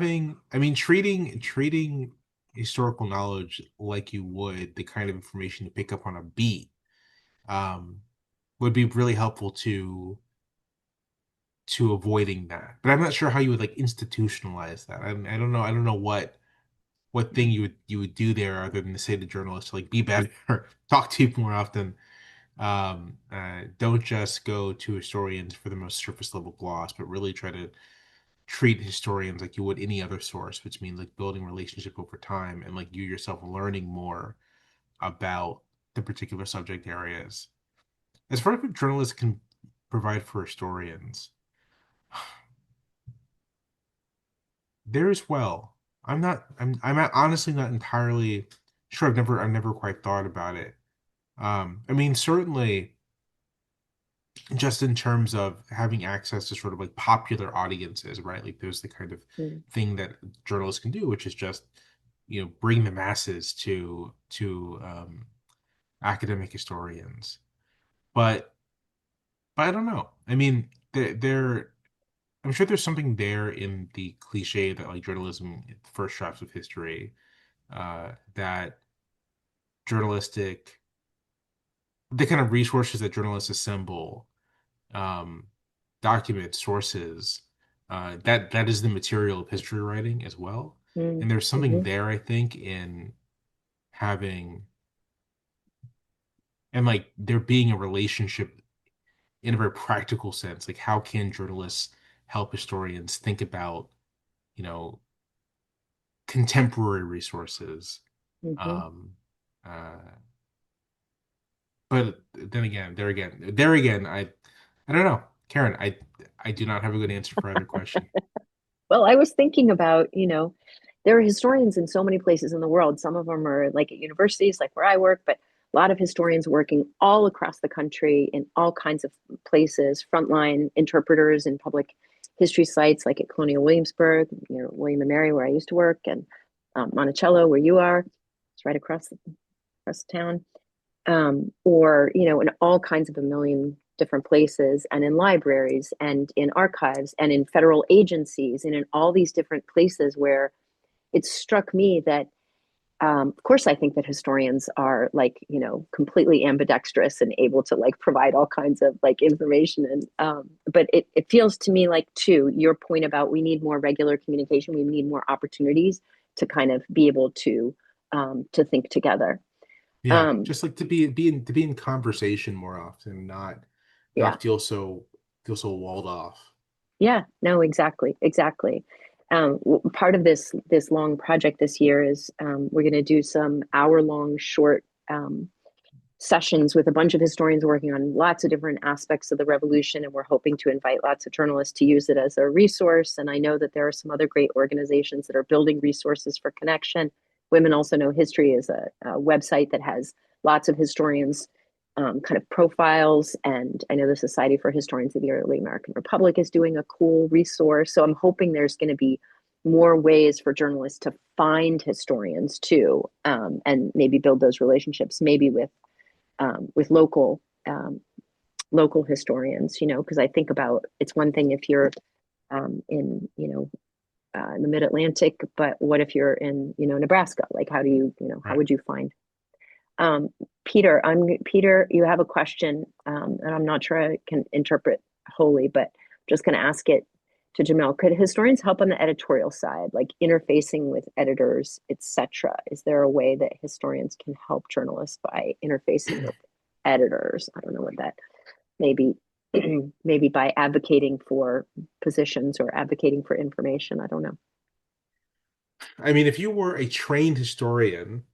[SPEAKER 2] mean, treating historical knowledge like you would the kind of information you pick up on a beat, um, would be really helpful to avoiding that. But I'm not sure how you would like institutionalize that. I don't know. I don't know what thing you would do there other than to say to journalists like be better, talk to people more often. Don't just go to historians for the most surface level gloss, but really try to treat historians like you would any other source, which means like building relationship over time and like you yourself learning more about the particular subject areas. As far as what journalists can provide for historians, there as well. I'm honestly not entirely sure. I've never quite thought about it. I mean, certainly just in terms of having access to sort of like popular audiences, right? Like there's the kind of
[SPEAKER 1] Mm.
[SPEAKER 2] thing that journalists can do, which is just, bring the masses to academic historians. But but I don't know. I mean, I'm sure there's something there in the cliche that like journalism, first drafts of history, that journalistic, the kind of resources that journalists assemble, um, documents, sources, that is the material of history writing as well.
[SPEAKER 1] Mm.
[SPEAKER 2] And there's something
[SPEAKER 1] Mhm.
[SPEAKER 2] there, I think, in having and like there being a relationship in a very practical sense. Like, how can journalists help historians think about, you know, contemporary resources?
[SPEAKER 1] Mhm.
[SPEAKER 2] Um, uh, but then there again, I don't know, Karen. I do not have a good answer for either question.
[SPEAKER 1] Well, I was thinking about, there are historians in so many places in the world. Some of them are like at universities, like where I work, but a lot of historians working all across the country in all kinds of places, frontline interpreters in public history sites like at Colonial Williamsburg, near William and Mary, where I used to work, and Monticello, where you are. It's right across the town. Or in all kinds of a million different places, and in libraries and in archives and in federal agencies and in all these different places where it struck me that of course I think that historians are like completely ambidextrous and able to like provide all kinds of like information, and but it feels to me like, too, your point about we need more regular communication, we need more opportunities to kind of be able to to think together.
[SPEAKER 2] Yeah,
[SPEAKER 1] Um,
[SPEAKER 2] just like to be in conversation more often,
[SPEAKER 1] yeah,
[SPEAKER 2] not feel so walled off.
[SPEAKER 1] yeah, no, exactly, exactly. Part of this long project this year is we're going to do some hour-long short sessions with a bunch of historians working on lots of different aspects of the revolution, and we're hoping to invite lots of journalists to use it as a resource. And I know that there are some other great organizations that are building resources for connection. Women Also Know History is a website that has lots of historians kind of profiles, and I know the Society for Historians of the Early American Republic is doing a cool resource. So I'm hoping there's going to be more ways for journalists to find historians too, and maybe build those relationships, maybe with local historians, because I think about, it's one thing if you're in the mid-Atlantic, but what if you're in Nebraska? Like, how do how
[SPEAKER 2] Right.
[SPEAKER 1] would you find um, Peter, you have a question, and I'm not sure I can interpret wholly, but just going to ask it to Jamelle. Could historians help on the editorial side, like interfacing with editors, etc.? Is there a way that historians can help journalists by interfacing with editors? I don't know what that maybe maybe by advocating for positions or advocating for information. I don't know.
[SPEAKER 2] I mean, if you were a trained historian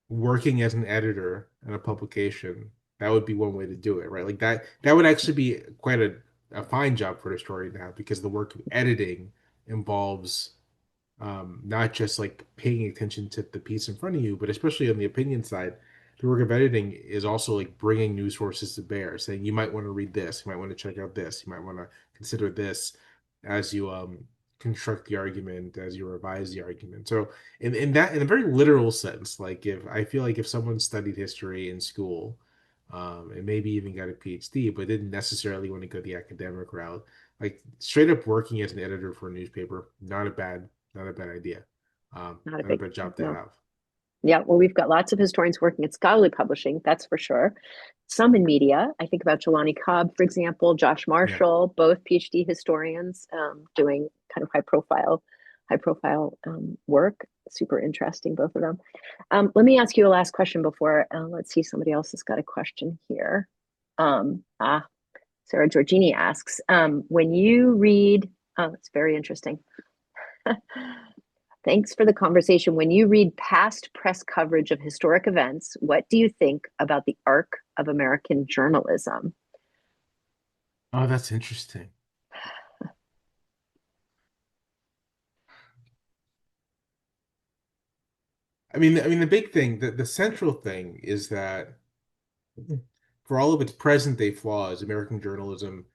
[SPEAKER 2] working as an editor in a publication, that would be one way to do it, right? Like that would actually be quite a fine job for a historian to have because the work of editing involves not just like paying attention to the piece in front of you, but especially on the opinion side, the work of editing is also like bringing news sources to bear, saying you might want to read this, you might want to check out this, you might want to consider this as you construct the argument, as you revise the argument. So in a very literal sense, like if I feel like if someone studied history in school, and maybe even got a PhD, but didn't necessarily want to go the academic route, like straight up working as an editor for a newspaper, not a bad idea.
[SPEAKER 1] Not a
[SPEAKER 2] Not a
[SPEAKER 1] big
[SPEAKER 2] bad job to
[SPEAKER 1] no.
[SPEAKER 2] have.
[SPEAKER 1] Yeah, well, we've got lots of historians working at scholarly publishing, that's for sure. Some in media. I think about Jelani Cobb, for example, Josh
[SPEAKER 2] Yeah.
[SPEAKER 1] Marshall, both PhD historians, doing kind of high profile work. Super interesting, both of them. Let me ask you a last question before. Let's see, somebody else has got a question here. Um, ah, Sarah Giorgini asks, when you read, oh, it's very interesting. Thanks for the conversation. When you read past press coverage of historic events, what do you think about the arc of American journalism?
[SPEAKER 2] Oh, that's interesting. I mean, the big thing, the central thing is that for all of its present day flaws, American journalism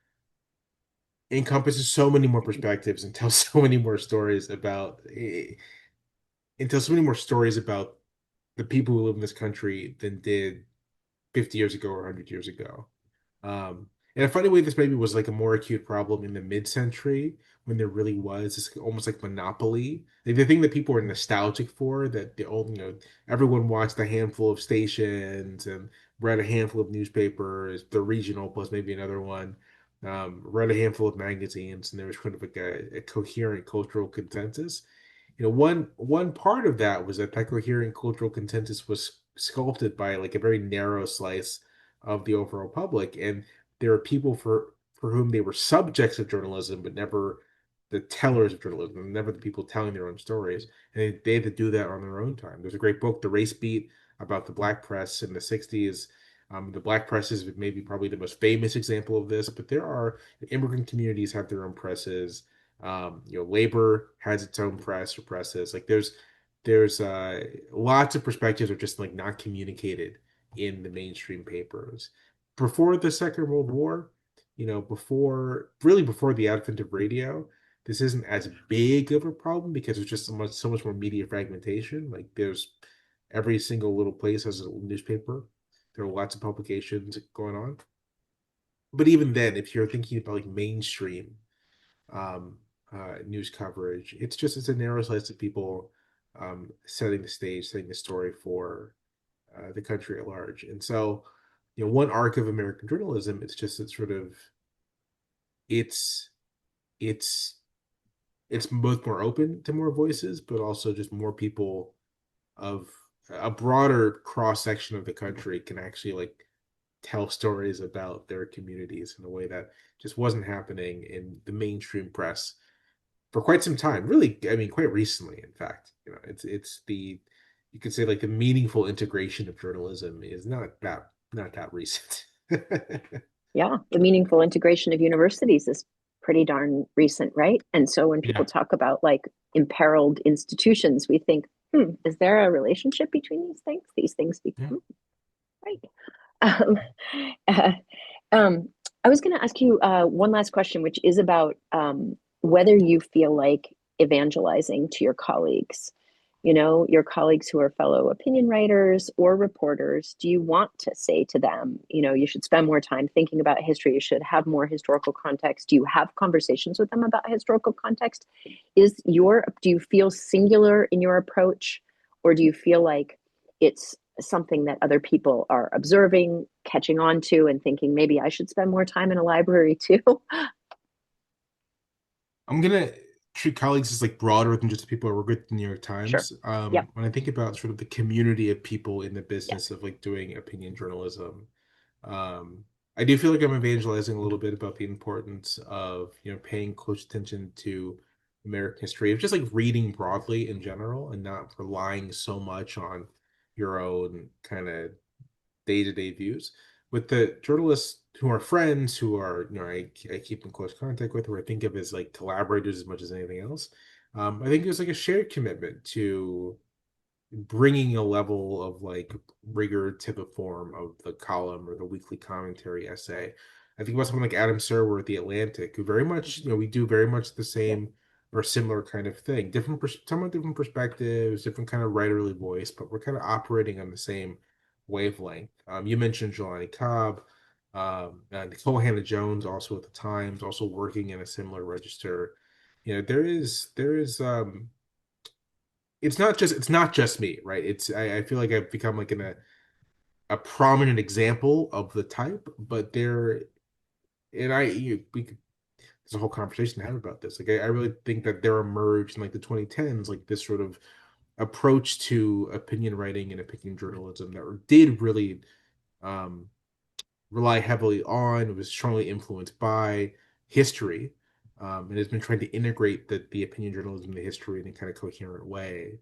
[SPEAKER 2] encompasses so many more perspectives and tells so many more stories about and tells so many more stories about the people who live in this country than did 50 years ago or 100 years ago. In a funny way, this maybe was like a more acute problem in the mid-century when there really was this almost like monopoly. Like the thing that people were nostalgic for, that the old, everyone watched a handful of stations and read a handful of newspapers, the regional plus maybe another one, read a handful of magazines, and there was kind of like a coherent cultural consensus. One part of that was that coherent cultural consensus was sculpted by like a very narrow slice of the overall public, and there are people for whom they were subjects of journalism, but never the tellers of journalism, never the people telling their own stories, and they had to do that on their own time. There's a great book, The Race Beat, about the black press in the '60s. The black press is maybe probably the most famous example of this, but there are immigrant communities have their own presses. Labor has its own press or presses. Like there's lots of perspectives are just like not communicated in the mainstream papers. Before the Second World War, before the advent of radio, this isn't as big of a problem because there's just so much more media fragmentation. Like there's every single little place has a newspaper. There are lots of publications going on. But even then, if you're thinking about like mainstream um, news coverage. It's a narrow slice of people setting the stage, setting the story for the country at large. And so, one arc of American journalism, it's sort of it's it's it's both more open to more voices, but also just more people of a broader cross section of the country can actually like tell stories about their communities in a way that just wasn't happening in the mainstream press for quite some time. Really, I mean, quite recently, in fact. It's the you could say like the meaningful integration of journalism is not that recent.
[SPEAKER 1] Yeah, the meaningful integration of universities is pretty darn recent, right? And so when people
[SPEAKER 2] Yeah.
[SPEAKER 1] talk about like imperiled institutions, we think, is there a relationship between these things? These things
[SPEAKER 2] Yeah.
[SPEAKER 1] become right. Um, uh, um, I was going to ask you one last question, which is about whether you feel like evangelizing to your colleagues, your colleagues who are fellow opinion writers or reporters. Do you want to say to them, you should spend more time thinking about history, you should have more historical context? Do you have conversations with them about historical context? Do you feel singular in your approach, or do you feel like it's something that other people are observing, catching on to, and thinking maybe I should spend more time in a library too?
[SPEAKER 2] I'm gonna treat colleagues as like broader than just the people I work with at the New York
[SPEAKER 1] Sure.
[SPEAKER 2] Times.
[SPEAKER 1] Yep.
[SPEAKER 2] When I think about sort of the community of people in the business of like doing opinion journalism, um, I do feel like I'm evangelizing a little bit about the importance of, paying close attention to American history, of just like reading broadly in general and not relying so much on your own kind of day-to-day views. With the journalists who are friends, who are, I keep in close contact with, who I think of as like collaborators as much as anything else, I think there's like a shared commitment to bringing a level of like rigor to the form of the column or the weekly commentary essay. I think about someone like Adam Serwer at The Atlantic, who very much, we do very much the
[SPEAKER 1] Yeah.
[SPEAKER 2] same or similar kind of thing. Somewhat different perspectives, different kind of writerly voice, but we're kind of operating on the same wavelength. You mentioned Jelani Cobb, Nicole Hannah Jones, also at the Times, also working in a similar register. There is it's not just me, right? I feel like I've become like a prominent example of the type, but there and I you, we could there's a whole conversation to have about this. Like I really think that there emerged in like the 2010s like this sort of approach to opinion writing and opinion journalism that did really um rely heavily on, was strongly influenced by history, and has been trying to integrate the opinion journalism and the history in a kind of coherent way.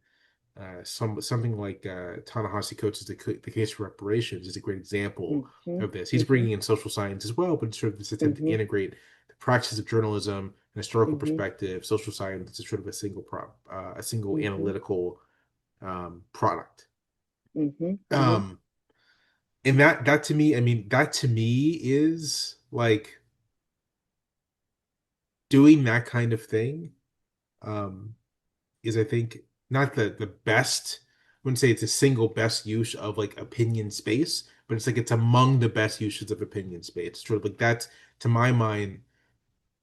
[SPEAKER 2] Something like Ta-Nehisi Coates' the Case for Reparations is a great example
[SPEAKER 1] Mm-hmm.
[SPEAKER 2] of this. He's
[SPEAKER 1] Mm-hmm.
[SPEAKER 2] bringing in social science as well, but sort of this attempt to
[SPEAKER 1] Mm-hmm.
[SPEAKER 2] integrate the practice of journalism, an historical
[SPEAKER 1] Mm-hmm.
[SPEAKER 2] perspective, social science is sort of a single
[SPEAKER 1] Mm-hmm.
[SPEAKER 2] analytical product.
[SPEAKER 1] Mm-hmm. Mm-hmm.
[SPEAKER 2] Um, and that to me, I mean, that to me is like doing that kind of thing. Um, is I think not the best. I wouldn't say it's a single best use of like opinion space, but it's like it's among the best uses of opinion space. It's sort of like that's to my mind,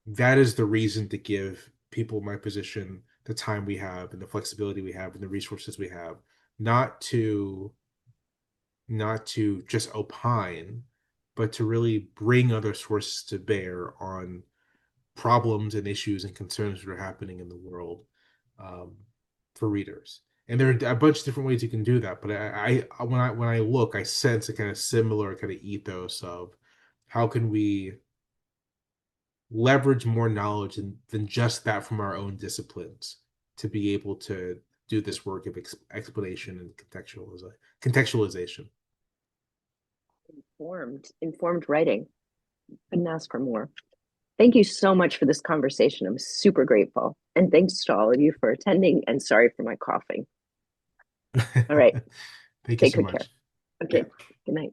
[SPEAKER 2] that is the reason to give people in my position the time we have and the flexibility we have and the resources we have, not to not to just opine, but to really bring other sources to bear on problems and issues and concerns that are happening in the world, um, for readers. And there are a bunch of different ways you can do that. But when I look, I sense a kind of similar kind of ethos of how can we leverage more knowledge than just that from our own disciplines to be able to do this work of explanation and contextualization.
[SPEAKER 1] Informed writing. Couldn't ask for more. Thank you so much for this conversation. I'm super grateful. And thanks to all of you for attending, and sorry for my coughing. All right.
[SPEAKER 2] Thank you
[SPEAKER 1] Take
[SPEAKER 2] so
[SPEAKER 1] good care.
[SPEAKER 2] much.
[SPEAKER 1] Okay.
[SPEAKER 2] Yeah.
[SPEAKER 1] Good night.